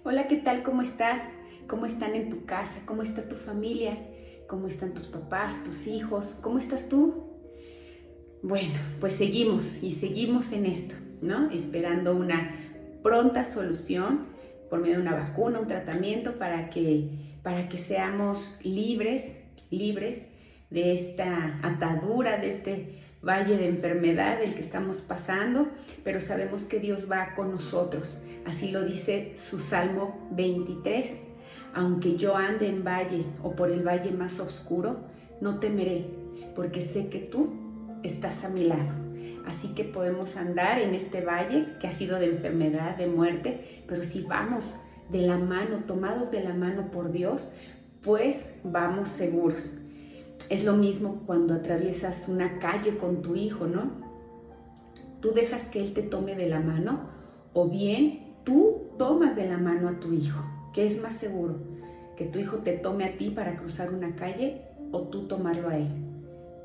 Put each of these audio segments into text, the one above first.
Hola, ¿qué tal? ¿Cómo estás? ¿Cómo están en tu casa? ¿Cómo está tu familia? ¿Cómo están tus papás, tus hijos? ¿Cómo estás tú? Bueno, pues seguimos y seguimos en esto, ¿no? Esperando una pronta solución por medio de una vacuna, un tratamiento para que seamos libres de esta atadura, de este valle de enfermedad del que estamos pasando, pero sabemos que Dios va con nosotros. Así lo dice su Salmo 23. Aunque yo ande en valle o por el valle más oscuro, no temeré, porque sé que tú estás a mi lado. Así que podemos andar en este valle que ha sido de enfermedad, de muerte, pero si vamos de la mano, tomados de la mano por Dios, pues vamos seguros. Es lo mismo cuando atraviesas una calle con tu hijo, ¿no? Tú dejas que él te tome de la mano o bien tú tomas de la mano a tu hijo. ¿Qué es más seguro? ¿Que tu hijo te tome a ti para cruzar una calle o tú tomarlo a él?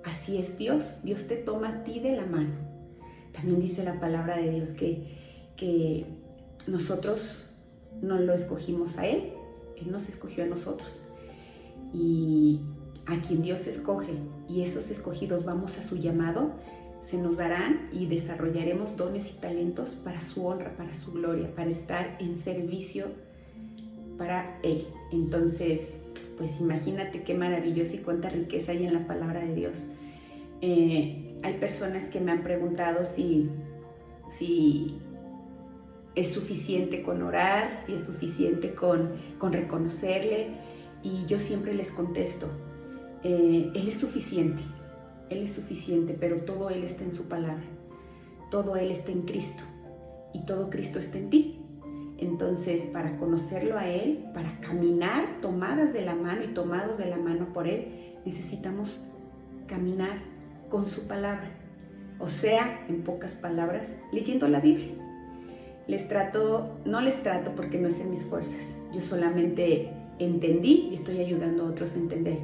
Así es Dios, Dios te toma a ti de la mano. También dice la palabra de Dios que nosotros no lo escogimos a Él, Él nos escogió a nosotros. Y a quien Dios escoge y esos escogidos vamos a su llamado, se nos darán y desarrollaremos dones y talentos para su honra, para su gloria, para estar en servicio para Él. Entonces, pues imagínate qué maravilloso y cuánta riqueza hay en la palabra de Dios. Hay personas que me han preguntado si es suficiente con orar, si es suficiente con reconocerle, y yo siempre les contesto, Él es suficiente, pero todo Él está en su palabra, todo Él está en Cristo y todo Cristo está en ti. Entonces, para conocerlo a Él, para caminar tomadas de la mano y tomados de la mano por Él, necesitamos caminar con su palabra. O sea, en pocas palabras, leyendo la Biblia. No les trato porque no es en mis fuerzas. Yo solamente entendí y estoy ayudando a otros a entender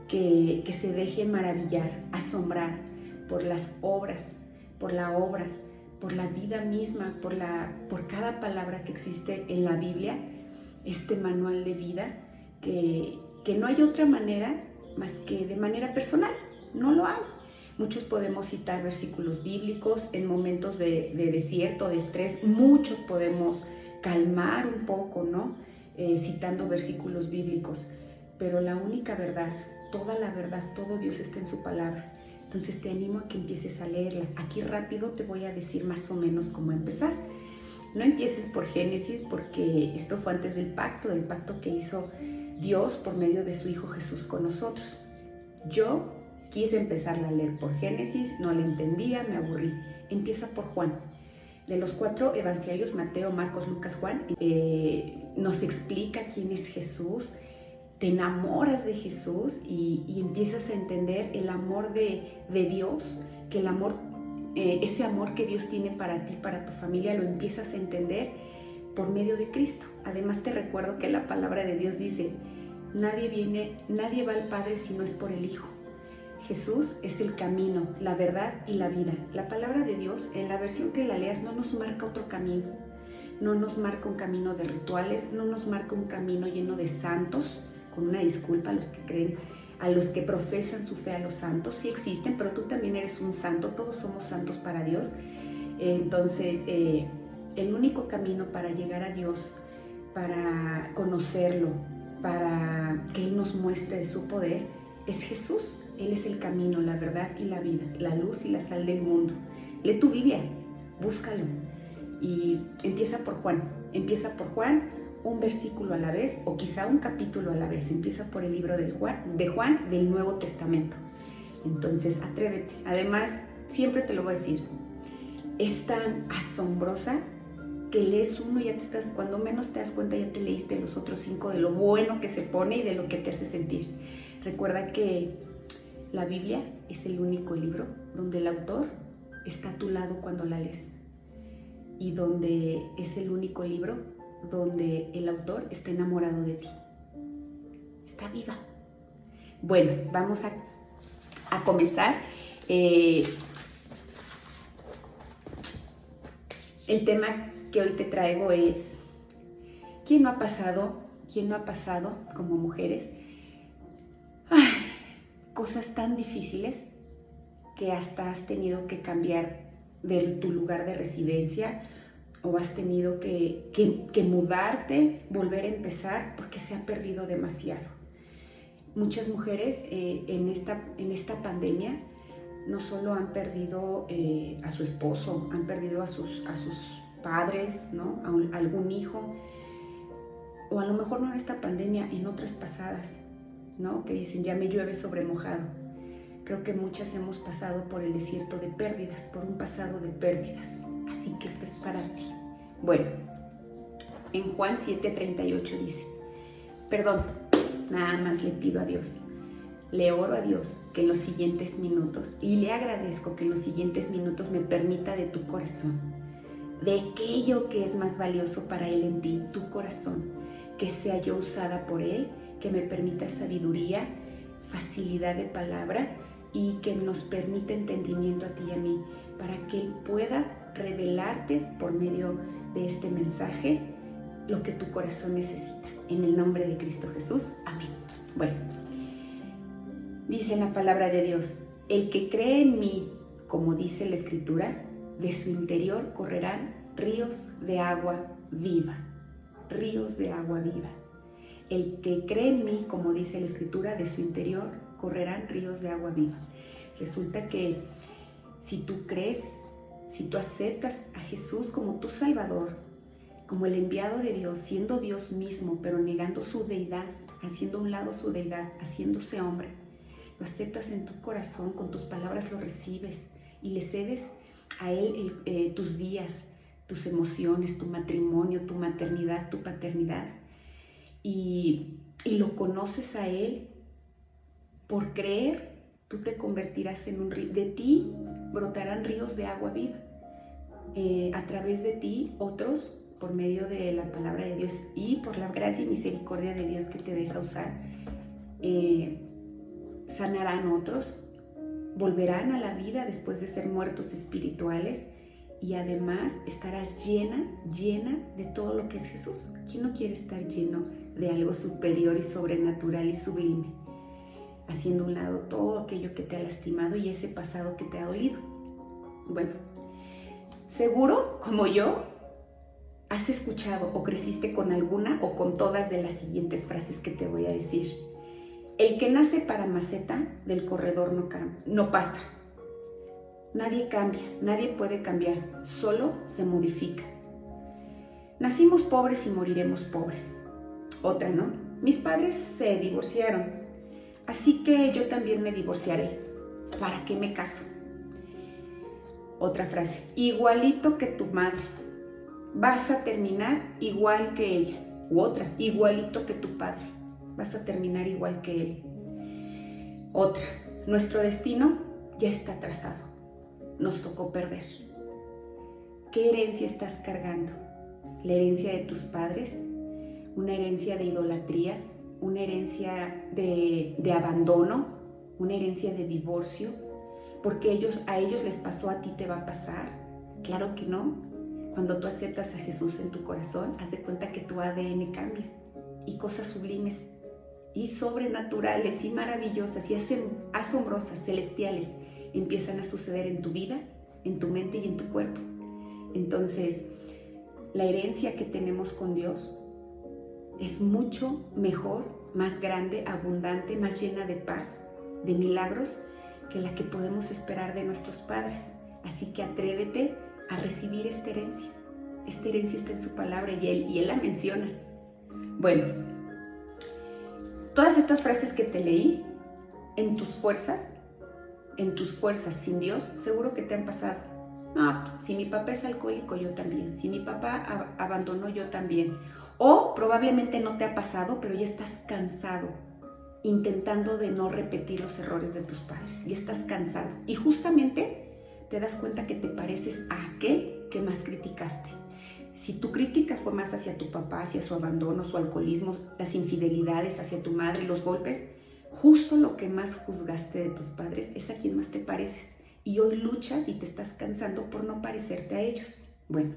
que se deje maravillar, asombrar por las obras, por la obra, por la vida misma, por cada palabra que existe en la Biblia, este manual de vida que no hay otra manera más que de manera personal, no lo hay. Muchos podemos citar versículos bíblicos en momentos de desierto, de estrés, muchos podemos calmar un poco, ¿no? Citando versículos bíblicos, pero la única verdad, toda la verdad, todo Dios está en su palabra. Entonces te animo a que empieces a leerla. Aquí rápido te voy a decir más o menos cómo empezar. No empieces por Génesis porque esto fue antes del pacto que hizo Dios por medio de su Hijo Jesús con nosotros. Yo quise empezarla a leer por Génesis, no la entendía, me aburrí. Empieza por Juan. De los 4 evangelios, Mateo, Marcos, Lucas, Juan, nos explica quién es Jesús. Te enamoras de Jesús y empiezas a entender el amor de Dios, que el amor, ese amor que Dios tiene para ti, para tu familia, lo empiezas a entender por medio de Cristo. Además te recuerdo que la palabra de Dios dice, nadie va al Padre si no es por el Hijo. Jesús es el camino, la verdad y la vida. La palabra de Dios, en la versión que la leas, no nos marca otro camino. No nos marca un camino de rituales, no nos marca un camino lleno de santos, con una disculpa a los que creen, a los que profesan su fe a los santos. Sí existen, pero tú también eres un santo, todos somos santos para Dios. Entonces, el único camino para llegar a Dios, para conocerlo, para que Él nos muestre de su poder, es Jesús. Él es el camino, la verdad y la vida, la luz y la sal del mundo. Lee tu Biblia, búscalo y empieza por Juan, un versículo a la vez o quizá un capítulo a la vez. Empieza por el libro de Juan del Nuevo Testamento. Entonces, atrévete. Además, siempre te lo voy a decir, es tan asombrosa que lees uno y ya cuando menos te das cuenta ya te leíste los otros 5 de lo bueno que se pone y de lo que te hace sentir. Recuerda que la Biblia es el único libro donde el autor está a tu lado cuando la lees y donde es el único libro donde el autor está enamorado de ti. Está viva. Bueno, vamos a comenzar. El tema que hoy te traigo es ¿Quién no ha pasado como mujeres cosas tan difíciles que hasta has tenido que cambiar de tu lugar de residencia o has tenido que mudarte, volver a empezar porque se ha perdido demasiado? Muchas mujeres en esta pandemia no solo han perdido a su esposo, han perdido a sus padres, ¿no? A algún hijo, o a lo mejor no en esta pandemia, en otras pasadas, ¿no? Que dicen, ya me llueve sobre mojado. Creo que muchas hemos pasado por el desierto de pérdidas, por un pasado de pérdidas. Así que esto es para ti. Bueno, en Juan 7:38 dice, perdón, nada más le pido a Dios, le oro a Dios que en los siguientes minutos, y le agradezco que en los siguientes minutos me permita de tu corazón, de aquello que es más valioso para Él en ti, tu corazón, que sea yo usada por Él, que me permita sabiduría, facilidad de palabra y que nos permita entendimiento a ti y a mí, para que Él pueda revelarte por medio de este mensaje lo que tu corazón necesita. En el nombre de Cristo Jesús. Amén. Bueno, dice la palabra de Dios, el que cree en mí, como dice la Escritura, de su interior correrán ríos de agua viva. Ríos de agua viva. El que cree en mí, como dice la Escritura, de su interior correrán ríos de agua viva. Resulta que si tú crees, si tú aceptas a Jesús como tu Salvador, como el enviado de Dios, siendo Dios mismo, pero negando su deidad, haciendo a un lado su deidad, haciéndose hombre, lo aceptas en tu corazón, con tus palabras lo recibes y le cedes a Él tus días, tus emociones, tu matrimonio, tu maternidad, tu paternidad, y lo conoces a Él. Por creer, tú te convertirás en un río. De ti brotarán ríos de agua viva. A través de ti, otros, por medio de la palabra de Dios y por la gracia y misericordia de Dios que te deja usar, sanarán otros, volverán a la vida después de ser muertos espirituales, y además estarás llena de todo lo que es Jesús. ¿Quién no quiere estar lleno de algo superior y sobrenatural y sublime? Haciendo a un lado todo aquello que te ha lastimado y ese pasado que te ha dolido. Bueno, seguro, como yo, has escuchado o creciste con alguna o con todas de las siguientes frases que te voy a decir. El que nace para maceta, del corredor no pasa. Nadie cambia, nadie puede cambiar, solo se modifica. Nacimos pobres y moriremos pobres. Otra, ¿no? Mis padres se divorciaron, así que yo también me divorciaré. ¿Para qué me caso? Otra frase, igualito que tu madre, vas a terminar igual que ella. U otra, igualito que tu padre, vas a terminar igual que él. Otra, nuestro destino ya está trazado, nos tocó perder. ¿Qué herencia estás cargando? ¿La herencia de tus padres? ¿Una herencia de idolatría? ¿Una herencia de abandono? ¿Una herencia de divorcio? Porque a ellos les pasó, a ti te va a pasar. Claro que no. Cuando tú aceptas a Jesús en tu corazón, haz de cuenta que tu ADN cambia y cosas sublimes y sobrenaturales y maravillosas y asombrosas, celestiales, empiezan a suceder en tu vida, en tu mente y en tu cuerpo. Entonces, la herencia que tenemos con Dios es mucho mejor, más grande, abundante, más llena de paz, de milagros, que la que podemos esperar de nuestros padres. Así que atrévete a recibir esta herencia. Esta herencia está en su palabra y él la menciona. Bueno, todas estas frases que te leí, en tus fuerzas sin Dios, seguro que te han pasado. No, si mi papá es alcohólico, yo también. Si mi papá abandonó, yo también. O probablemente no te ha pasado, pero ya estás cansado, intentando de no repetir los errores de tus padres. Ya estás cansado. Y justamente te das cuenta que te pareces a aquel que más criticaste. Si tu crítica fue más hacia tu papá, hacia su abandono, su alcoholismo, las infidelidades, hacia tu madre, los golpes, justo lo que más juzgaste de tus padres es a quien más te pareces. Y hoy luchas y te estás cansando por no parecerte a ellos. Bueno,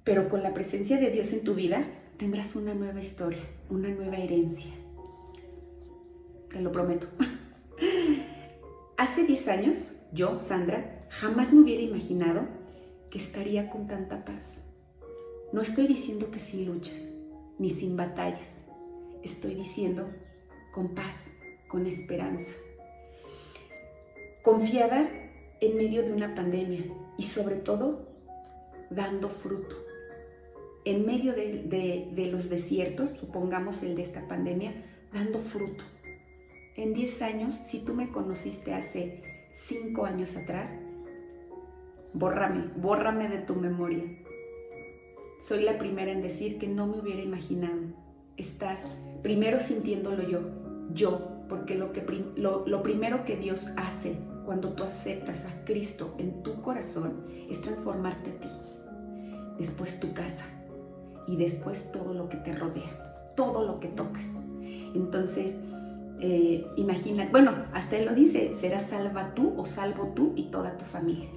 pero con la presencia de Dios en tu vida tendrás una nueva historia, una nueva herencia. Te lo prometo. Hace 10 años, yo, Sandra, jamás me hubiera imaginado que estaría con tanta paz. No estoy diciendo que sin luchas, ni sin batallas. Estoy diciendo con paz, con esperanza. Confiada en medio de una pandemia y sobre todo dando fruto. En medio de los desiertos, supongamos el de esta pandemia, dando fruto. En 10 años, si tú me conociste hace 5 años atrás, bórrame de tu memoria. Soy la primera en decir que no me hubiera imaginado estar primero sintiéndolo yo, porque lo primero que Dios hace cuando tú aceptas a Cristo en tu corazón es transformarte a ti, después tu casa y después todo lo que te rodea, todo lo que tocas. Entonces, imagina, bueno, hasta Él lo dice, serás salva tú o salvo tú y toda tu familia.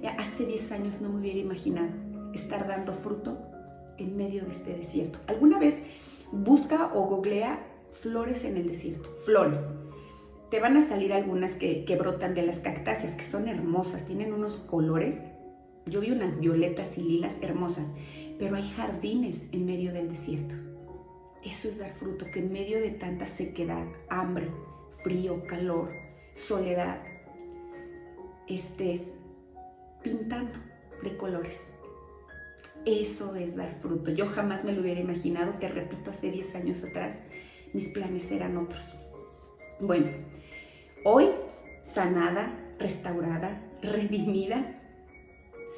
Ya hace 10 años no me hubiera imaginado estar dando fruto en medio de este desierto. ¿Alguna vez busca o googlea flores en el desierto? Flores. Te van a salir algunas que brotan de las cactáceas, que son hermosas, tienen unos colores. Yo vi unas violetas y lilas hermosas, pero hay jardines en medio del desierto. Eso es dar fruto, que en medio de tanta sequedad, hambre, frío, calor, soledad, estés pintando de colores. Eso es dar fruto. Yo jamás me lo hubiera imaginado. Te repito, hace 10 años atrás mis planes eran otros. Bueno, hoy sanada, restaurada, redimida,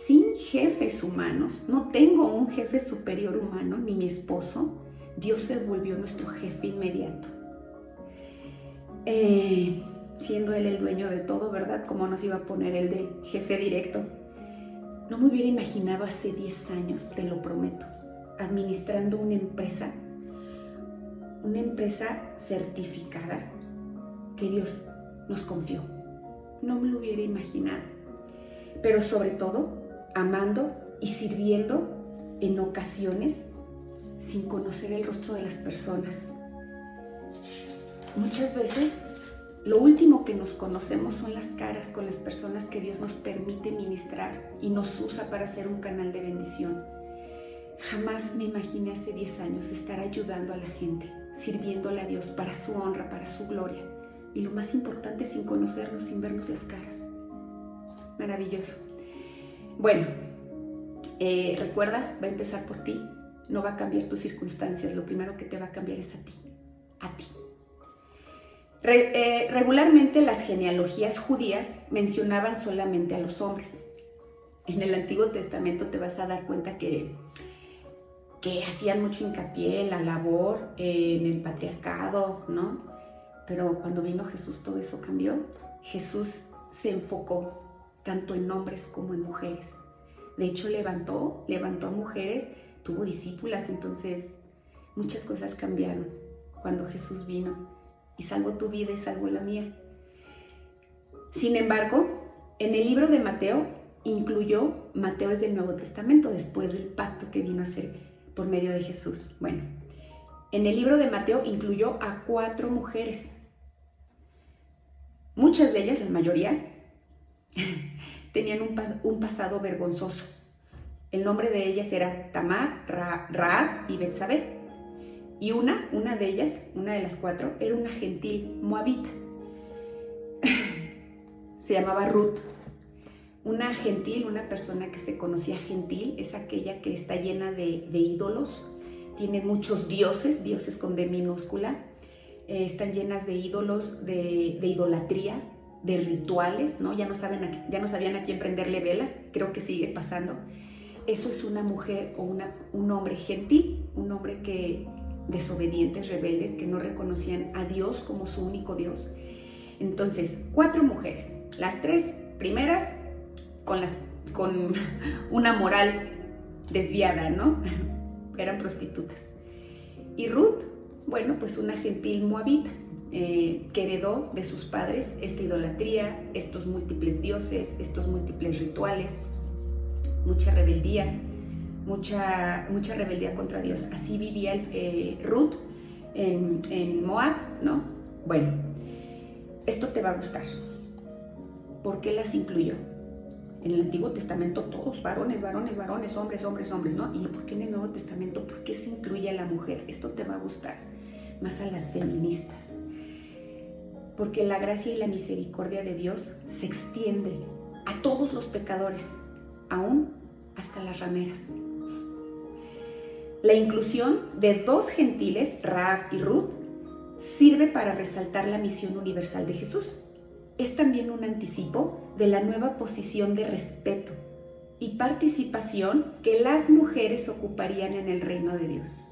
sin jefes humanos. No tengo un jefe superior humano, ni mi esposo. Dios se volvió nuestro jefe inmediato. Siendo Él el dueño de todo, ¿verdad? ¿Cómo nos iba a poner Él de jefe directo? No me hubiera imaginado hace 10 años, te lo prometo, administrando una empresa certificada que Dios nos confió. No me lo hubiera imaginado. Pero sobre todo, amando y sirviendo en ocasiones sin conocer el rostro de las personas. Muchas veces lo último que nos conocemos son las caras con las personas que Dios nos permite ministrar y nos usa para ser un canal de bendición. Jamás me imaginé hace 10 años estar ayudando a la gente, sirviéndole a Dios para su honra, para su gloria. Y lo más importante, sin conocernos, sin vernos las caras. Maravilloso. Bueno, recuerda, va a empezar por ti. No va a cambiar tus circunstancias. Lo primero que te va a cambiar es a ti. A ti. Regularmente las genealogías judías mencionaban solamente a los hombres. En el Antiguo Testamento te vas a dar cuenta que hacían mucho hincapié en la labor, en el patriarcado, ¿no? Pero cuando vino Jesús todo eso cambió. Jesús se enfocó tanto en hombres como en mujeres. De hecho, levantó a mujeres, tuvo discípulas, entonces muchas cosas cambiaron cuando Jesús vino y salvó tu vida y salvó la mía. Sin embargo, en el libro de Mateo Mateo es del Nuevo Testamento, después del pacto que vino a hacer por medio de Jesús. Bueno, en el libro de Mateo incluyó a 4 mujeres. Muchas de ellas, la mayoría, tenían un pasado vergonzoso. El nombre de ellas era Tamar, Rahab y Betsabé. Y una de ellas, una de las 4, era una gentil moabita. Se llamaba Ruth. Una gentil, una persona que se conocía gentil, es aquella que está llena de ídolos. Tiene muchos dioses con D minúscula. Están llenas de ídolos, de idolatría, de rituales, ¿no? Ya no sabían a quién prenderle velas. Creo que sigue pasando. Eso es una mujer o un hombre gentil, un hombre que desobedientes, rebeldes, que no reconocían a Dios como su único Dios. Entonces, 4 mujeres. Las 3 primeras con una moral desviada, ¿no? Eran prostitutas. Y Ruth, bueno, pues una gentil moabita que heredó de sus padres esta idolatría, estos múltiples dioses, estos múltiples rituales, mucha rebeldía, mucha rebeldía contra Dios. Así vivía Ruth en Moab, ¿no? Bueno, esto te va a gustar. ¿Por qué las incluyó? En el Antiguo Testamento todos, varones, hombres, ¿no? ¿Y por qué en el Nuevo Testamento? ¿Por qué se incluye a la mujer? Esto te va a gustar, más a las feministas. Porque la gracia y la misericordia de Dios se extiende a todos los pecadores, aún hasta las rameras. La inclusión de dos gentiles, Rahab y Ruth, sirve para resaltar la misión universal de Jesús. Es también un anticipo de la nueva posición de respeto y participación que las mujeres ocuparían en el reino de Dios.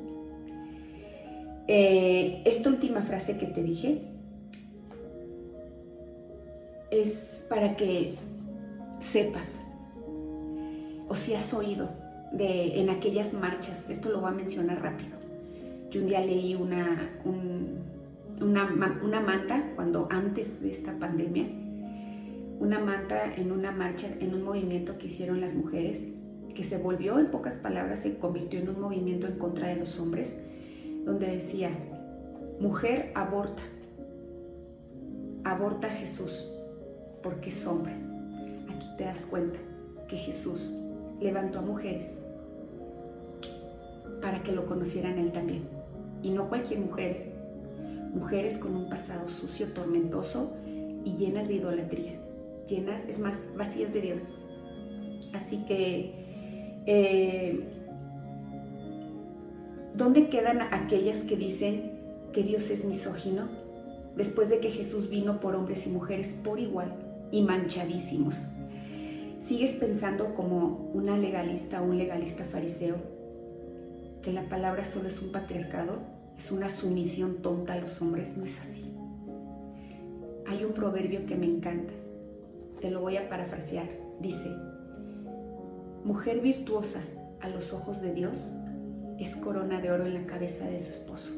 Esta última frase que te dije es para que sepas, o si has oído en aquellas marchas, esto lo voy a mencionar rápido. Yo un día leí una manta, cuando antes de esta pandemia, una manta en una marcha, en un movimiento que hicieron las mujeres, que se volvió, en pocas palabras, se convirtió en un movimiento en contra de los hombres, donde decía: mujer, aborta a Jesús, porque es hombre. Aquí te das cuenta que Jesús levantó a mujeres para que lo conocieran él también, y no cualquier mujer, mujeres con un pasado sucio, tormentoso y llenas de idolatría, llenas, es más, vacías de Dios. Así que ¿dónde quedan aquellas que dicen que Dios es misógino después de que Jesús vino por hombres y mujeres por igual y manchadísimos? ¿Sigues pensando como una legalista o un legalista fariseo que la palabra solo es un patriarcado, es una sumisión tonta a los hombres? No es así. Hay un proverbio que me encanta, te lo voy a parafrasear. Dice: mujer virtuosa a los ojos de Dios es corona de oro en la cabeza de su esposo.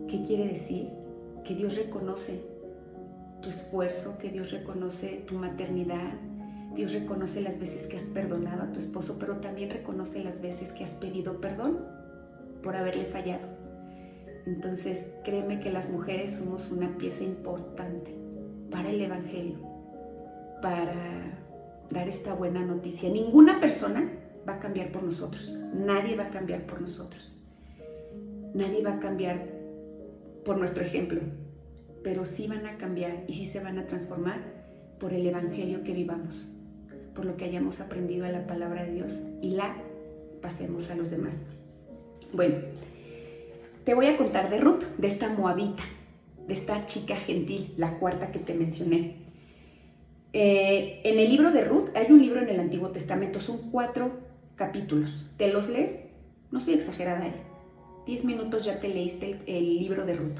¿Qué quiere decir? Que Dios reconoce tu esfuerzo, que Dios reconoce tu maternidad, Dios reconoce las veces que has perdonado a tu esposo, pero también reconoce las veces que has pedido perdón por haberle fallado. Entonces, créeme que las mujeres somos una pieza importante para el Evangelio, para dar esta buena noticia. Ninguna persona va a cambiar por nosotros, nadie va a cambiar por nosotros, nadie va a cambiar por nuestro ejemplo, pero sí van a cambiar y sí se van a transformar por el Evangelio que vivamos, por lo que hayamos aprendido a la palabra de Dios y la pasemos a los demás. Bueno, te voy a contar de Ruth, de esta moabita, de esta chica gentil, la cuarta que te mencioné. En el libro de Ruth, hay un libro en el Antiguo Testamento, son 4 capítulos. ¿Te los lees? No soy exagerada, 10 minutos ya te leíste el libro de Ruth.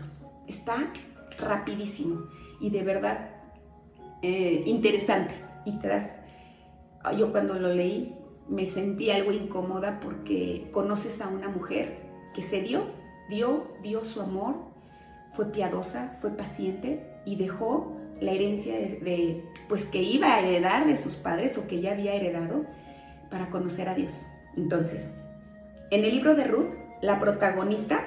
Está rapidísimo y de verdad interesante. Y yo cuando lo leí me sentí algo incómoda porque conoces a una mujer que se dio su amor, fue piadosa, fue paciente y dejó la herencia pues que iba a heredar de sus padres o que ya había heredado para conocer a Dios. Entonces, en el libro de Ruth, la protagonista,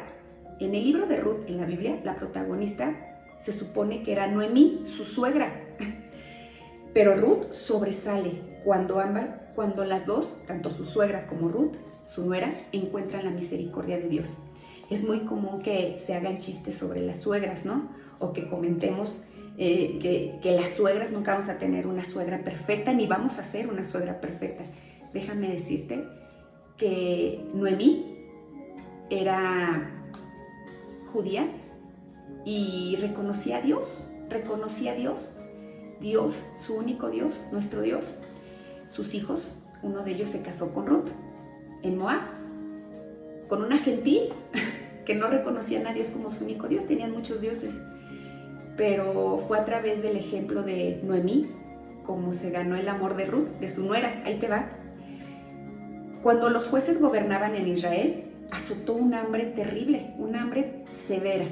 en el libro de Ruth, en la Biblia, la protagonista se supone que era Noemí, su suegra. Pero Ruth sobresale cuando las dos, tanto su suegra como Ruth, su nuera, encuentran la misericordia de Dios. Es muy común que se hagan chistes sobre las suegras, ¿no? O que comentemos que las suegras, nunca vamos a tener una suegra perfecta, ni vamos a ser una suegra perfecta. Déjame decirte que Noemí era judía y reconocía a Dios, Dios, su único Dios, nuestro Dios. Sus hijos, uno de ellos se casó con Ruth en Moab, con una gentil que no reconocían a Dios como su único Dios, tenían muchos dioses, pero fue a través del ejemplo de Noemí como se ganó el amor de Ruth, de su nuera. Ahí te va. Cuando los jueces gobernaban en Israel, azotó un hambre terrible, un hambre severa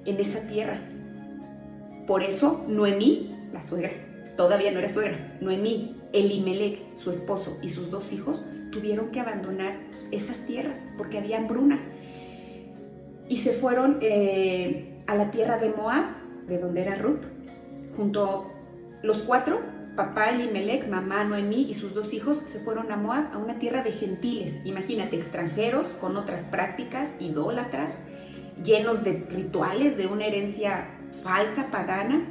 en esa tierra. Por eso Noemí, la suegra, todavía no era suegra, Noemí, Elimelec, su esposo, y sus 2 hijos tuvieron que abandonar esas tierras porque había hambruna. Y se fueron a la tierra de Moab, de donde era Ruth, junto los 4, papá Elimelec, mamá Noemí y sus 2 hijos, se fueron a Moab, a una tierra de gentiles. Imagínate, extranjeros con otras prácticas, idólatras, llenos de rituales, de una herencia falsa, pagana.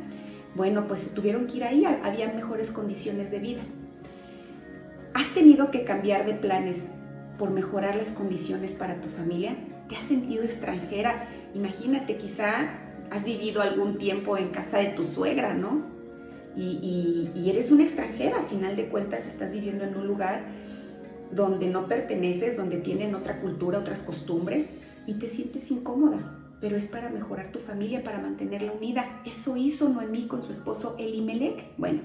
Bueno, pues tuvieron que ir ahí, había mejores condiciones de vida. ¿Has tenido que cambiar de planes por mejorar las condiciones para tu familia? ¿Te has sentido extranjera? Imagínate, quizá has vivido algún tiempo en casa de tu suegra, ¿no? Y eres una extranjera, a final de cuentas estás viviendo en un lugar donde no perteneces, donde tienen otra cultura, otras costumbres, y te sientes incómoda. Pero es para mejorar tu familia, para mantenerla unida. Eso hizo Noemí con su esposo Elimelec. Bueno,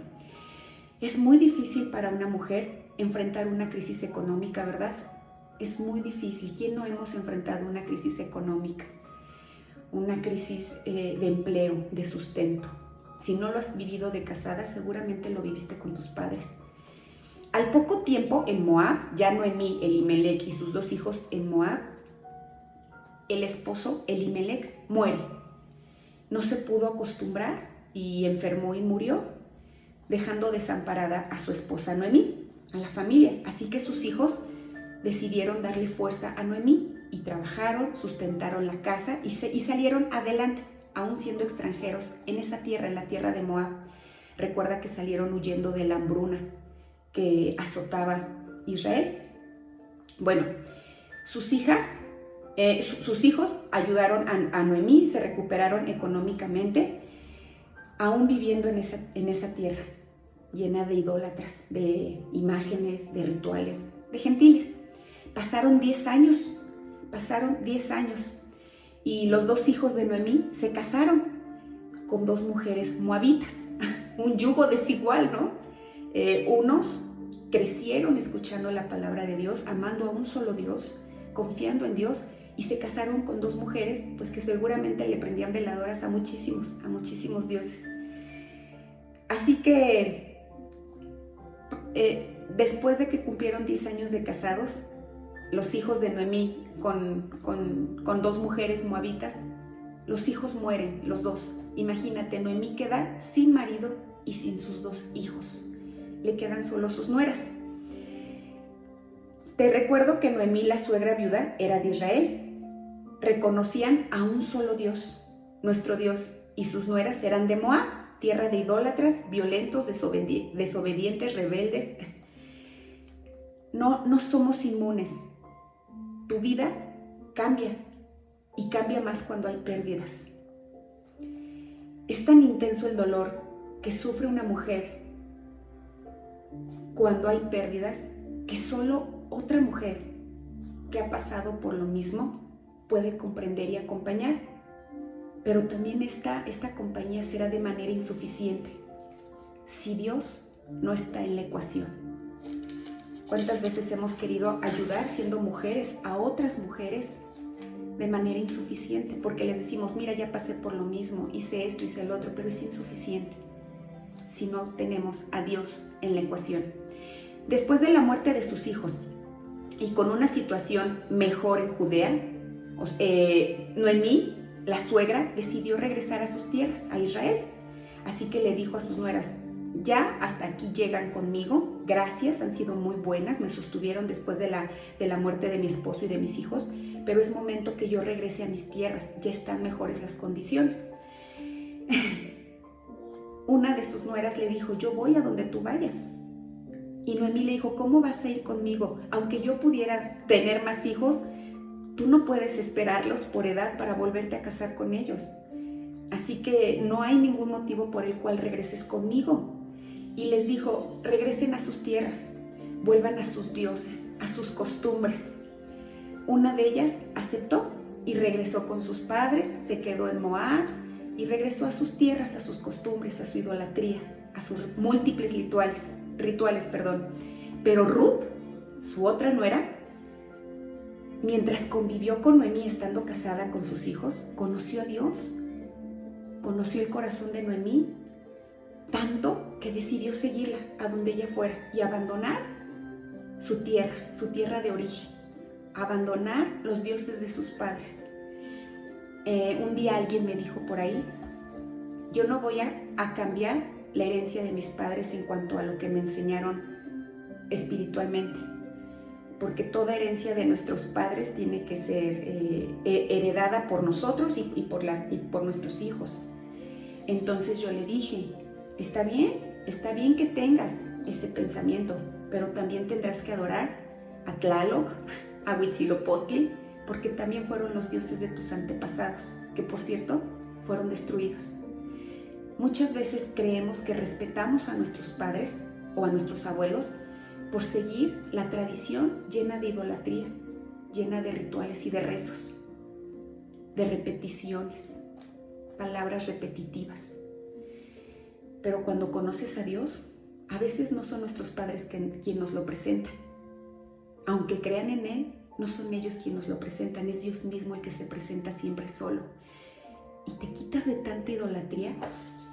es muy difícil para una mujer enfrentar una crisis económica, ¿verdad? Es muy difícil. ¿Quién no hemos enfrentado una crisis económica? Una crisis de empleo, de sustento. Si no lo has vivido de casada, seguramente lo viviste con tus padres. Al poco tiempo en Moab, ya Noemí, Elimelec y sus 2 hijos en Moab, el esposo Elimelec muere. No se pudo acostumbrar y enfermó y murió, dejando desamparada a su esposa Noemí, a la familia. Así que sus hijos decidieron darle fuerza a Noemí y trabajaron, sustentaron la casa y salieron adelante, aún siendo extranjeros en esa tierra, en la tierra de Moab. Recuerda que salieron huyendo de la hambruna que azotaba Israel. Bueno, sus hijos ayudaron a Noemí, se recuperaron económicamente, aún viviendo en esa tierra llena de idólatras, de imágenes, de rituales, de gentiles. Pasaron 10 años y los 2 hijos de Noemí se casaron con 2 mujeres moabitas, un yugo desigual, ¿no? Unos crecieron escuchando la palabra de Dios, amando a un solo Dios, confiando en Dios, y se casaron con 2 mujeres, pues que seguramente le prendían veladoras a muchísimos dioses. Así que después de que cumplieron 10 años de casados, los hijos de Noemí con 2 mujeres moabitas, los hijos mueren, los 2. Imagínate, Noemí queda sin marido y sin sus 2 hijos. Le quedan solo sus nueras. Te recuerdo que Noemí, la suegra viuda, era de Israel. Reconocían a un solo Dios, nuestro Dios, y sus nueras eran de Moab, tierra de idólatras, violentos, desobedientes, rebeldes. No somos inmunes. Tu vida cambia, y cambia más cuando hay pérdidas. Es tan intenso el dolor que sufre una mujer cuando hay pérdidas, que solo otra mujer que ha pasado por lo mismo puede comprender y acompañar. Pero también esta compañía será de manera insuficiente si Dios no está en la ecuación. ¿Cuántas veces hemos querido ayudar siendo mujeres a otras mujeres de manera insuficiente? Porque les decimos, mira, ya pasé por lo mismo, hice esto, hice el otro, pero es insuficiente si no tenemos a Dios en la ecuación. Después de la muerte de sus hijos y con una situación mejor en Judea, Noemí, la suegra, decidió regresar a sus tierras, a Israel. Así que le dijo a sus nueras, ya hasta aquí llegan conmigo, gracias, han sido muy buenas, me sostuvieron después de la muerte de mi esposo y de mis hijos, pero es momento que yo regrese a mis tierras, ya están mejores las condiciones. Una de sus nueras le dijo, yo voy a donde tú vayas. Y Noemí le dijo, ¿cómo vas a ir conmigo? Aunque yo pudiera tener más hijos, tú no puedes esperarlos por edad para volverte a casar con ellos. Así que no hay ningún motivo por el cual regreses conmigo. Y les dijo, regresen a sus tierras, vuelvan a sus dioses, a sus costumbres. Una de ellas aceptó y regresó con sus padres, se quedó en Moab y regresó a sus tierras, a sus costumbres, a su idolatría, a sus múltiples rituales. Pero Ruth, su otra nuera, mientras convivió con Noemí estando casada con sus hijos, conoció a Dios, conoció el corazón de Noemí, tanto que decidió seguirla a donde ella fuera y abandonar su tierra de origen, abandonar los dioses de sus padres. Un día alguien me dijo por ahí, yo no voy a cambiar la herencia de mis padres en cuanto a lo que me enseñaron espiritualmente, porque toda herencia de nuestros padres tiene que ser heredada por nosotros y por nuestros hijos. Entonces yo le dije, está bien que tengas ese pensamiento, pero también tendrás que adorar a Tlaloc, a Huitzilopochtli, porque también fueron los dioses de tus antepasados, que por cierto fueron destruidos. Muchas veces creemos que respetamos a nuestros padres o a nuestros abuelos por seguir la tradición llena de idolatría, llena de rituales y de rezos, de repeticiones, palabras repetitivas. Pero cuando conoces a Dios, a veces no son nuestros padres quienes nos lo presentan. Aunque crean en Él, no son ellos quienes nos lo presentan, es Dios mismo el que se presenta siempre solo. Y te quitas de tanta idolatría.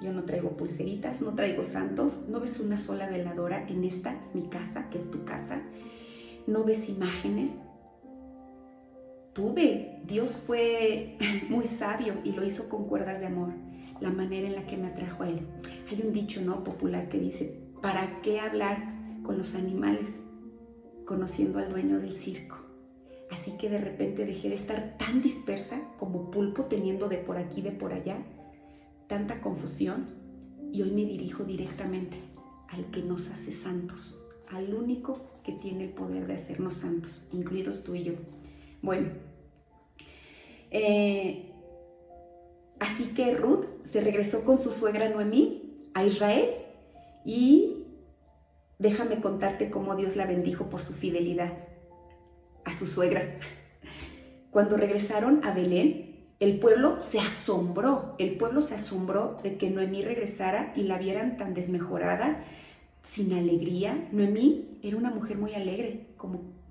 Yo no traigo pulseritas, no traigo santos, no ves una sola veladora en mi casa, que es tu casa, no ves imágenes. Dios fue muy sabio y lo hizo con cuerdas de amor, la manera en la que me atrajo a Él. Hay un dicho, ¿no?, popular que dice, ¿para qué hablar con los animales conociendo al dueño del circo? Así que de repente dejé de estar tan dispersa como pulpo, teniendo de por aquí, de por allá, tanta confusión, y hoy me dirijo directamente al que nos hace santos, al único que tiene el poder de hacernos santos, incluidos tú y yo. Bueno, así que Ruth se regresó con su suegra Noemí a Israel, y déjame contarte cómo Dios la bendijo por su fidelidad a su suegra. Cuando regresaron a Belén, el pueblo se asombró de que Noemí regresara y la vieran tan desmejorada, sin alegría. Noemí era una mujer muy alegre,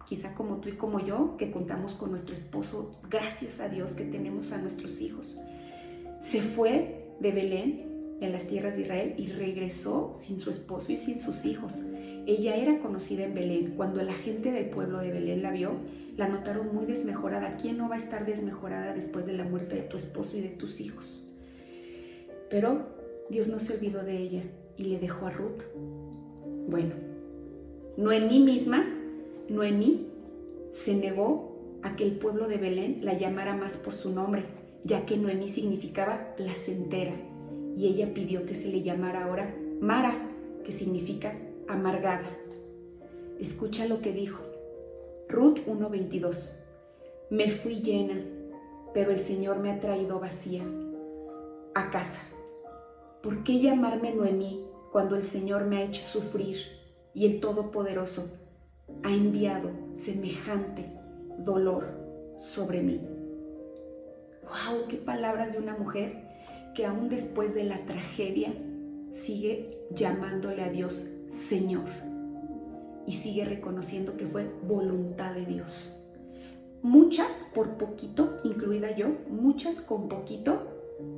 quizá como tú y como yo, que contamos con nuestro esposo, gracias a Dios que tenemos a nuestros hijos. Se fue de Belén, de las tierras de Israel, y regresó sin su esposo y sin sus hijos. Ella era conocida en Belén. Cuando la gente del pueblo de Belén la vio, la notaron muy desmejorada. ¿Quién no va a estar desmejorada después de la muerte de tu esposo y de tus hijos? Pero Dios no se olvidó de ella y le dejó a Ruth. Bueno, Noemí se negó a que el pueblo de Belén la llamara más por su nombre, ya que Noemí significaba placentera, y ella pidió que se le llamara ahora Mara, que significa amargada. Escucha lo que dijo. Ruth 1:22. Me fui llena, pero el Señor me ha traído vacía a casa. ¿Por qué llamarme Noemí cuando el Señor me ha hecho sufrir y el Todopoderoso ha enviado semejante dolor sobre mí? ¡Wow! ¡Qué palabras de una mujer que aún después de la tragedia sigue llamándole a Dios Señor y sigue reconociendo que fue voluntad de Dios! Muchas por poquito, incluida yo, muchas con poquito,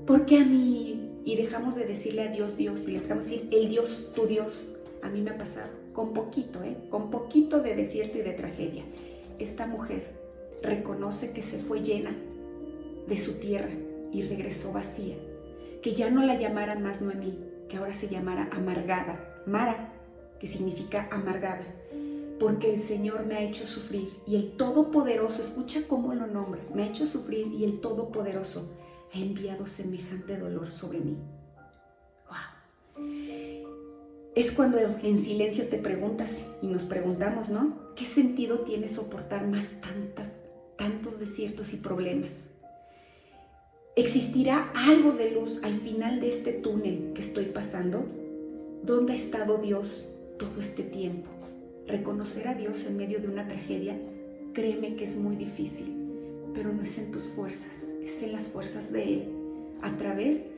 porque a mí, y dejamos de decirle a Dios Dios y le empezamos a decir el Dios, tu Dios. A mí me ha pasado, con poquito de desierto y de tragedia. Esta mujer reconoce que se fue llena de su tierra y regresó vacía, que ya no la llamaran más Noemí, que ahora se llamara amargada, Mara, que significa amargada, porque el Señor me ha hecho sufrir y el Todopoderoso, escucha cómo lo nombra, me ha hecho sufrir y el Todopoderoso ha enviado semejante dolor sobre mí. ¡Wow! Es cuando en silencio te preguntas y nos preguntamos, ¿no? ¿Qué sentido tiene soportar más tantos desiertos y problemas? ¿Existirá algo de luz al final de este túnel que estoy pasando? ¿Dónde ha estado Dios todo este tiempo? Reconocer a Dios en medio de una tragedia, créeme que es muy difícil, pero no es en tus fuerzas, es en las fuerzas de Él, a través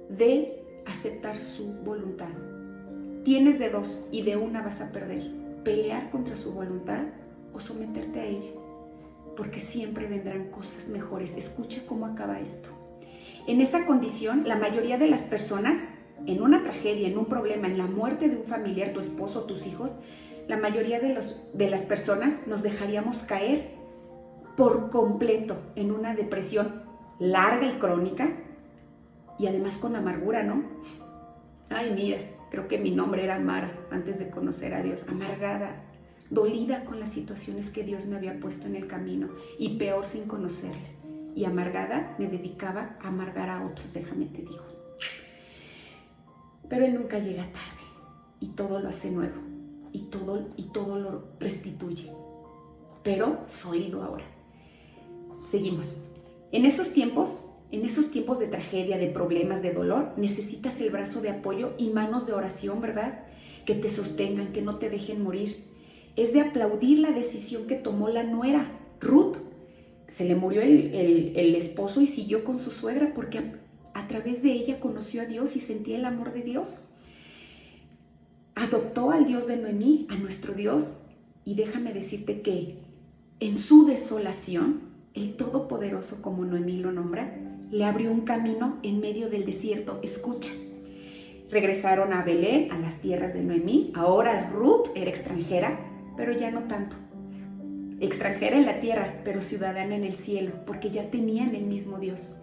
de aceptar su voluntad. Tienes de dos y de una vas a perder: pelear contra su voluntad o someterte a ella, porque siempre vendrán cosas mejores. Escucha cómo acaba esto. En esa condición, la mayoría de las personas, en una tragedia, en un problema, en la muerte de un familiar, tu esposo, tus hijos, la mayoría de las personas nos dejaríamos caer por completo en una depresión larga y crónica y además con amargura, ¿no? Ay, mira, creo que mi nombre era Mara antes de conocer a Dios, amargada, dolida con las situaciones que Dios me había puesto en el camino y peor sin conocerle. Y amargada me dedicaba a amargar a otros, déjame te digo. Pero Él nunca llega tarde y todo lo hace nuevo y todo lo restituye. Pero sólido ahora. Seguimos. En esos tiempos de tragedia, de problemas, de dolor, necesitas el brazo de apoyo y manos de oración, ¿verdad? Que te sostengan, que no te dejen morir. Es de aplaudir la decisión que tomó la nuera, Ruth. Se le murió el esposo y siguió con su suegra porque a través de ella conoció a Dios y sentía el amor de Dios. Adoptó al Dios de Noemí, a nuestro Dios, y déjame decirte que en su desolación, el Todopoderoso, como Noemí lo nombra, le abrió un camino en medio del desierto. Escucha. Regresaron a Belén, a las tierras de Noemí. Ahora Ruth era extranjera, pero ya no tanto. Extranjera en la tierra, pero ciudadana en el cielo, porque ya tenían el mismo Dios.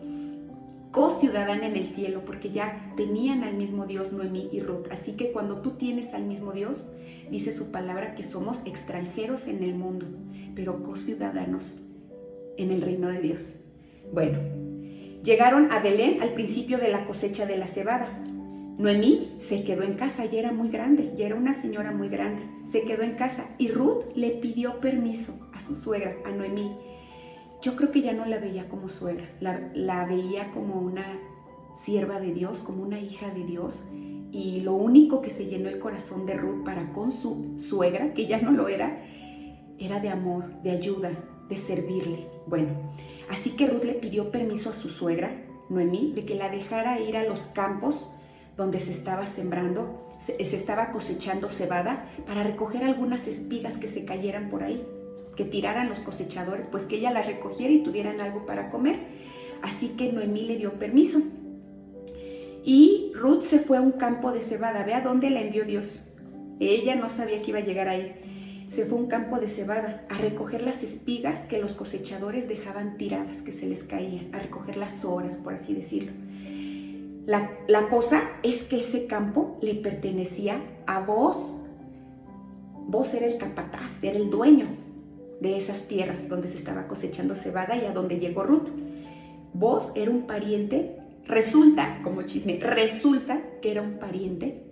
Co-ciudadana en el cielo, porque ya tenían al mismo Dios Noemí y Ruth. Así que cuando tú tienes al mismo Dios, dice su palabra que somos extranjeros en el mundo, pero co-ciudadanos en el reino de Dios. Bueno, llegaron a Belén al principio de la cosecha de la cebada. Noemí se quedó en casa, ya era muy grande, ya era una señora muy grande. Se quedó en casa y Ruth le pidió permiso a su suegra, a Noemí. Yo creo que ya no la veía como suegra, la veía como una sierva de Dios, como una hija de Dios. Y lo único que se llenó el corazón de Ruth para con su suegra, que ya no lo era de amor, de ayuda, de servirle. Bueno, así que Ruth le pidió permiso a su suegra, Noemí, de que la dejara ir a los campos donde se estaba sembrando, se estaba cosechando cebada, para recoger algunas espigas que se cayeran por ahí, que tiraran los cosechadores, pues que ella las recogiera y tuvieran algo para comer. Así que Noemí le dio permiso. Y Ruth se fue a un campo de cebada. Ve a dónde la envió Dios. Ella no sabía que iba a llegar ahí. Se fue a un campo de cebada a recoger las espigas que los cosechadores dejaban tiradas, que se les caían, a recoger las horas, por así decirlo. La cosa es que ese campo le pertenecía a Booz. Booz era el capataz, era el dueño de esas tierras donde se estaba cosechando cebada y a donde llegó Ruth. Booz era un pariente, resulta que era un pariente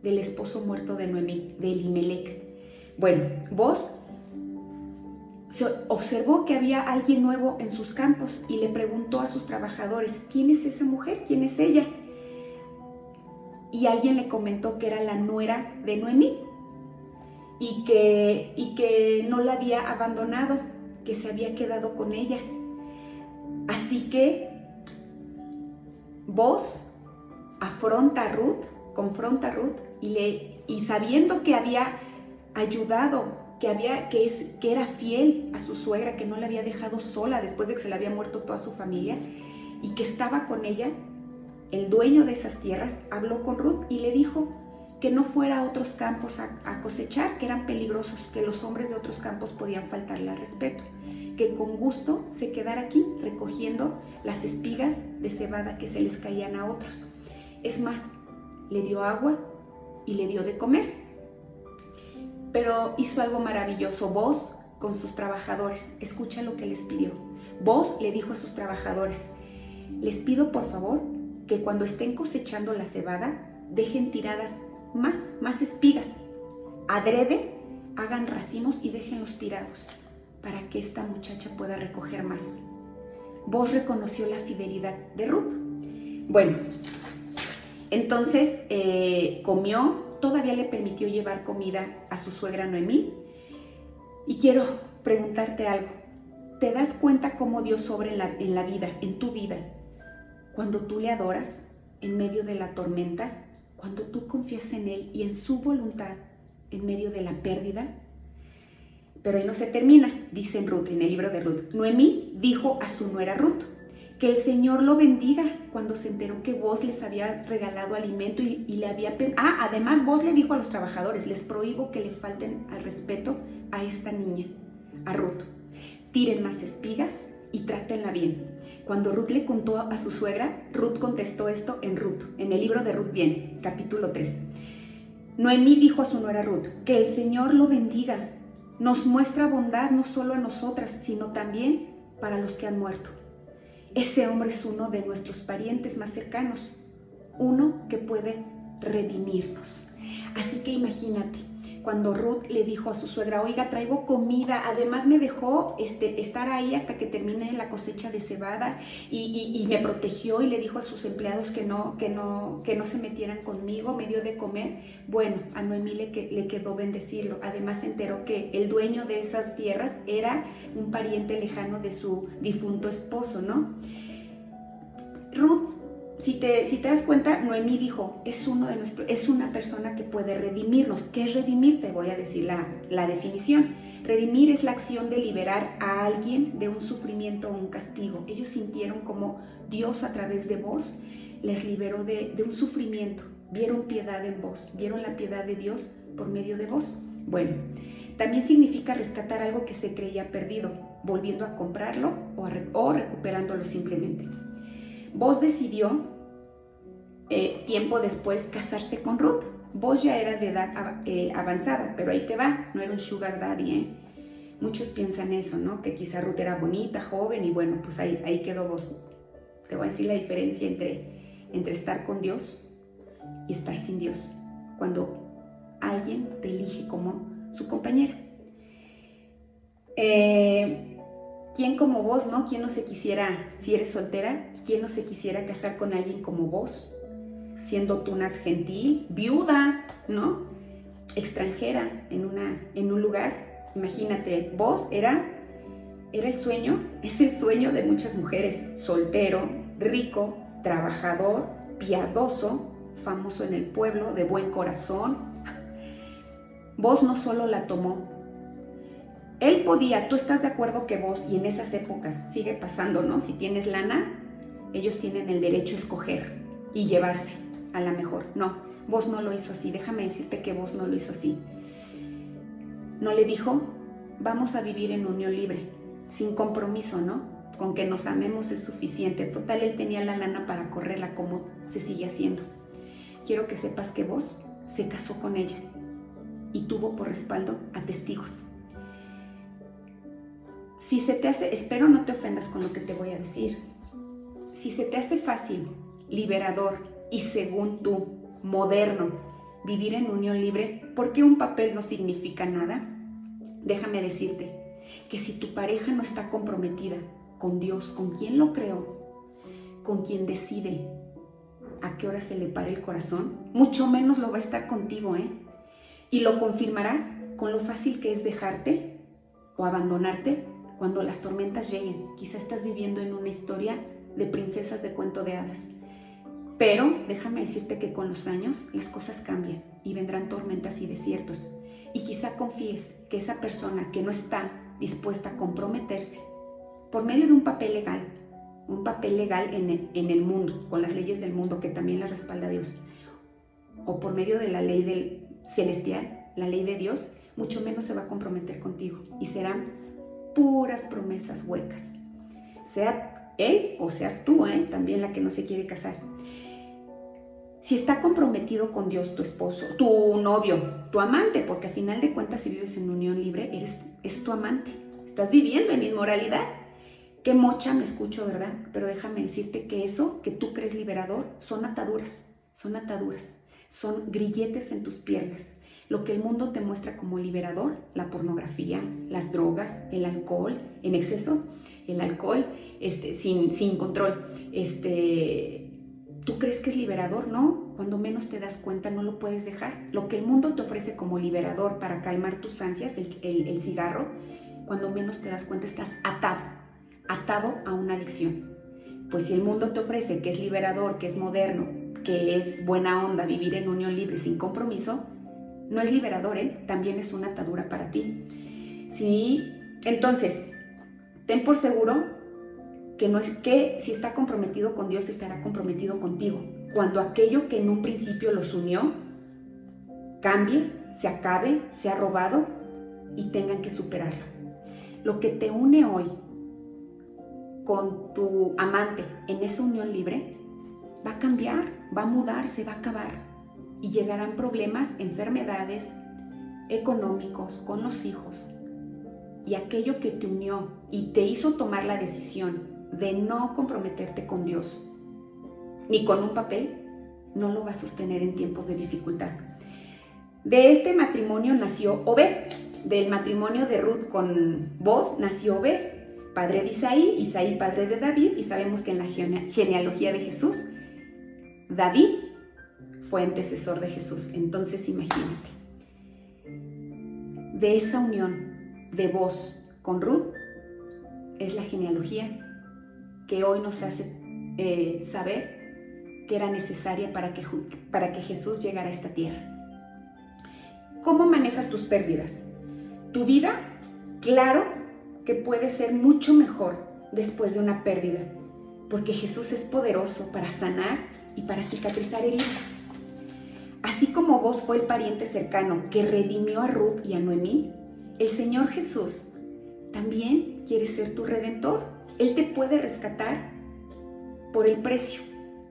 del esposo muerto de Noemí, de Elimelec. Bueno, Booz se observó que había alguien nuevo en sus campos y le preguntó a sus trabajadores, ¿quién es esa mujer? ¿Quién es ella? Y alguien le comentó que era la nuera de Noemí y que no la había abandonado, que se había quedado con ella. Así que Booz confronta a Ruth y sabiendo que había ayudado, que era fiel a su suegra, que no la había dejado sola después de que se le había muerto toda su familia y que estaba con ella, el dueño de esas tierras habló con Ruth y le dijo que no fuera a otros campos a cosechar, que eran peligrosos, que los hombres de otros campos podían faltarle al respeto, que con gusto se quedara aquí recogiendo las espigas de cebada que se les caían a otros. Es más, le dio agua y le dio de comer. Pero hizo algo maravilloso Booz con sus trabajadores. Escucha lo que les pidió. Booz le dijo a sus trabajadores, les pido por favor que cuando estén cosechando la cebada dejen tiradas más espigas. Adrede, hagan racimos y déjenlos tirados para que esta muchacha pueda recoger más. Booz reconoció la fidelidad de Ruth. Bueno, entonces comió, todavía le permitió llevar comida a su suegra Noemí. Y quiero preguntarte algo. ¿Te das cuenta cómo Dios obra en la vida, en tu vida? Cuando tú le adoras en medio de la tormenta, cuando tú confías en Él y en su voluntad en medio de la pérdida. Pero ahí no se termina, dice en Ruth, en el libro de Ruth. Noemí dijo a su nuera Ruth Que el Señor lo bendiga, cuando se enteró que Booz les había regalado alimento y le había... además Booz le dijo a los trabajadores, les prohíbo que le falten al respeto a esta niña, a Ruth. Tiren más espigas y trátenla bien. Cuando Ruth le contó a su suegra, Ruth contestó esto en Ruth, en el libro de Ruth viene, capítulo 3. Noemí dijo a su nuera Ruth, que el Señor lo bendiga. Nos muestra bondad no solo a nosotras, sino también para los que han muerto. Ese hombre es uno de nuestros parientes más cercanos, uno que puede redimirnos. Así que imagínate, cuando Ruth le dijo a su suegra, oiga, traigo comida, además me dejó estar ahí hasta que termine la cosecha de cebada y me protegió y le dijo a sus empleados que no se metieran conmigo, me dio de comer. Bueno, a Noemí le quedó bendecirlo. Además se enteró que el dueño de esas tierras era un pariente lejano de su difunto esposo, ¿no? Ruth, si te das cuenta, Noemí dijo, es una persona que puede redimirnos. ¿Qué es redimir? Te voy a decir la definición. Redimir es la acción de liberar a alguien de un sufrimiento o un castigo. Ellos sintieron como Dios a través de Booz les liberó de un sufrimiento. Vieron piedad en Booz, vieron la piedad de Dios por medio de Booz. Bueno, también significa rescatar algo que se creía perdido, volviendo a comprarlo o recuperándolo simplemente. Booz decidió, tiempo después, casarse con Ruth. Booz ya era de edad avanzada, pero ahí te va, no era un sugar daddy, ¿eh? Muchos piensan eso, ¿no? Que quizá Ruth era bonita, joven, y bueno, pues ahí quedó Booz. Te voy a decir la diferencia entre estar con Dios y estar sin Dios, cuando alguien te elige como su compañera. ¿Quién como vos, no? ¿Quién no se quisiera, si eres soltera, quién no se quisiera casar con alguien como vos? Siendo tú una gentil, viuda, ¿no? Extranjera en un lugar. Imagínate, vos era el sueño, es el sueño de muchas mujeres. Soltero, rico, trabajador, piadoso, famoso en el pueblo, de buen corazón. Vos no solo la tomó. Él podía, tú estás de acuerdo que vos, y en esas épocas sigue pasando, ¿no? Si tienes lana, ellos tienen el derecho a escoger y llevarse a la mejor. No, vos no lo hizo así. Déjame decirte que vos no lo hizo así. No le dijo, vamos a vivir en unión libre, sin compromiso, ¿no? Con que nos amemos es suficiente. Total, él tenía la lana para correrla como se sigue haciendo. Quiero que sepas que vos se casó con ella y tuvo por respaldo a testigos. Si se te hace, espero no te ofendas con lo que te voy a decir, si se te hace fácil, liberador y según tú, moderno, vivir en unión libre, ¿por qué un papel no significa nada? Déjame decirte que si tu pareja no está comprometida con Dios, con quien lo creó, con quien decide a qué hora se le pare el corazón, mucho menos lo va a estar contigo, ¿eh? Y lo confirmarás con lo fácil que es dejarte o abandonarte cuando las tormentas lleguen. Quizá estás viviendo en una historia de princesas de cuento de hadas. Pero déjame decirte que con los años las cosas cambian y vendrán tormentas y desiertos. Y quizá confíes que esa persona que no está dispuesta a comprometerse por medio de un papel legal en el mundo, con las leyes del mundo que también las respalda Dios, o por medio de la ley del celestial, la ley de Dios, mucho menos se va a comprometer contigo y serán puras promesas huecas. Sea él o seas tú, también la que no se quiere casar. Si está comprometido con Dios tu esposo, tu novio, tu amante, porque a final de cuentas si vives en unión libre, es tu amante. Estás viviendo en inmoralidad. Qué mocha me escucho, ¿verdad? Pero déjame decirte que eso que tú crees liberador son ataduras, son grilletes en tus piernas. Lo que el mundo te muestra como liberador, la pornografía, las drogas, el alcohol en exceso, el alcohol sin control, ¿tú crees que es liberador? No, cuando menos te das cuenta no lo puedes dejar. Lo que el mundo te ofrece como liberador para calmar tus ansias, el cigarro, cuando menos te das cuenta estás atado a una adicción. Pues si el mundo te ofrece que es liberador, que es moderno, que es buena onda, vivir en unión libre sin compromiso, no es liberador, también es una atadura para ti. Sí, entonces, ten por seguro que no es que si está comprometido con Dios estará comprometido contigo. Cuando aquello que en un principio los unió cambie, se acabe, sea robado y tengan que superarlo. Lo que te une hoy con tu amante en esa unión libre va a cambiar, va a mudar, se va a acabar y llegarán problemas, enfermedades económicos con los hijos. Y aquello que te unió y te hizo tomar la decisión de no comprometerte con Dios ni con un papel, no lo va a sostener en tiempos de dificultad. De este matrimonio nació Obed. Del matrimonio de Ruth con Boaz nació Obed, padre de Isaí, Isaí padre de David, y sabemos que en la genealogía de Jesús, David fue antecesor de Jesús. Entonces imagínate, de esa unión de Boaz con Ruth es la genealogía que hoy nos hace saber que era necesaria para que Jesús llegara a esta tierra. ¿Cómo manejas tus pérdidas? Tu vida, claro que puede ser mucho mejor después de una pérdida, porque Jesús es poderoso para sanar y para cicatrizar heridas. Así como vos fue el pariente cercano que redimió a Ruth y a Noemí, el Señor Jesús también quiere ser tu redentor. Él te puede rescatar por el precio,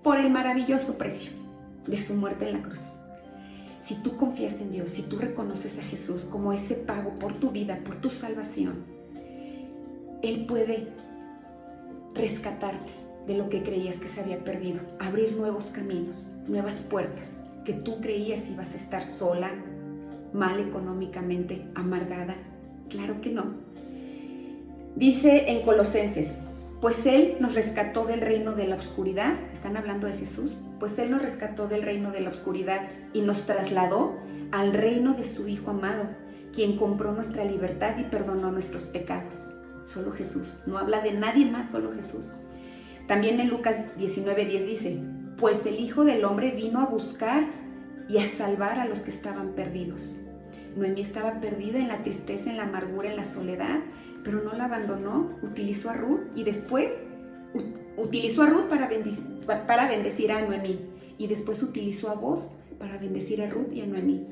por el maravilloso precio de su muerte en la cruz. Si tú confías en Dios, si tú reconoces a Jesús como ese pago por tu vida, por tu salvación, Él puede rescatarte de lo que creías que se había perdido, abrir nuevos caminos, nuevas puertas, que tú creías ibas a estar sola, mal económicamente, amargada. Claro que no. Dice en Colosenses, pues Él nos rescató del reino de la oscuridad, están hablando de Jesús, pues Él nos rescató del reino de la oscuridad y nos trasladó al reino de su Hijo amado, quien compró nuestra libertad y perdonó nuestros pecados. Solo Jesús, no habla de nadie más, solo Jesús. También en Lucas 19:10 dice, pues el Hijo del Hombre vino a buscar y a salvar a los que estaban perdidos. Noemí estaba perdida en la tristeza, en la amargura, en la soledad, pero no la abandonó, utilizó a Ruth y después utilizó a Ruth para bendecir a Noemí y después utilizó a Boaz para bendecir a Ruth y a Noemí.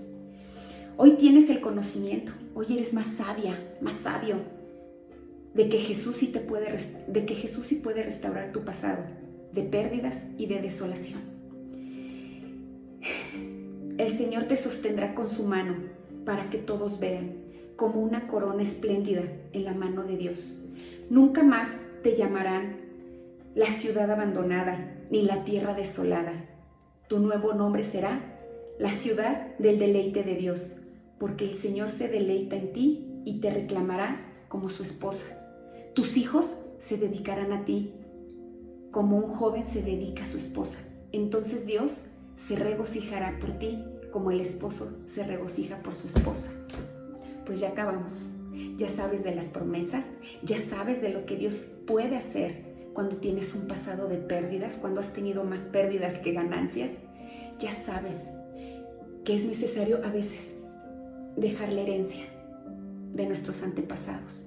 Hoy tienes el conocimiento, hoy eres más sabia, más sabio de que Jesús sí puede restaurar tu pasado de pérdidas y de desolación. El Señor te sostendrá con su mano para que todos vean como una corona espléndida en la mano de Dios. Nunca más te llamarán la ciudad abandonada ni la tierra desolada. Tu nuevo nombre será la ciudad del deleite de Dios, porque el Señor se deleita en ti y te reclamará como su esposa. Tus hijos se dedicarán a ti como un joven se dedica a su esposa. Entonces Dios se regocijará por ti como el esposo se regocija por su esposa. Pues ya acabamos. Ya sabes de las promesas, ya sabes de lo que Dios puede hacer cuando tienes un pasado de pérdidas, cuando has tenido más pérdidas que ganancias. Ya sabes que es necesario a veces dejar la herencia de nuestros antepasados,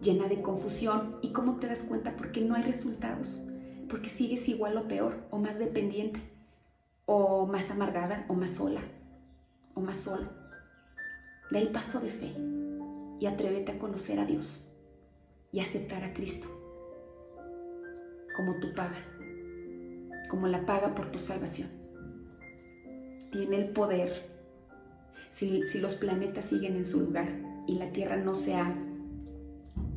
llena de confusión. ¿Y cómo te das cuenta? Porque no hay resultados, porque sigues igual o peor, o más dependiente, o más amargada, o más sola, o más solo. Da el paso de fe y atrévete a conocer a Dios y aceptar a Cristo como tu paga, como la paga por tu salvación. Tiene el poder. Si los planetas siguen en su lugar y la tierra no se ha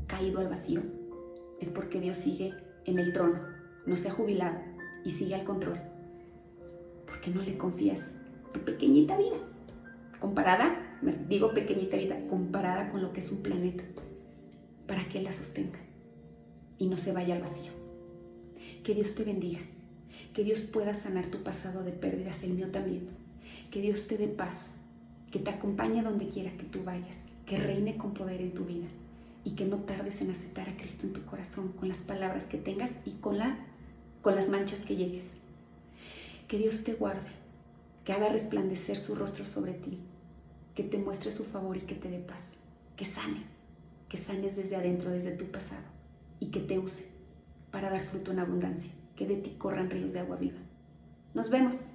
caído al vacío, es porque Dios sigue en el trono, no se ha jubilado y sigue al control. Porque no le confías tu pequeñita vida, pequeñita vida, comparada con lo que es un planeta, para que Él la sostenga y no se vaya al vacío. Que Dios te bendiga, que Dios pueda sanar tu pasado de pérdidas, el mío también. Que Dios te dé paz, que te acompañe donde quiera que tú vayas, que reine con poder en tu vida y que no tardes en aceptar a Cristo en tu corazón con las palabras que tengas y con las manchas que llegues. Que Dios te guarde, que haga resplandecer su rostro sobre ti, que te muestre su favor y que te dé paz, que sanes desde adentro, desde tu pasado y que te use para dar fruto en abundancia, que de ti corran ríos de agua viva. Nos vemos.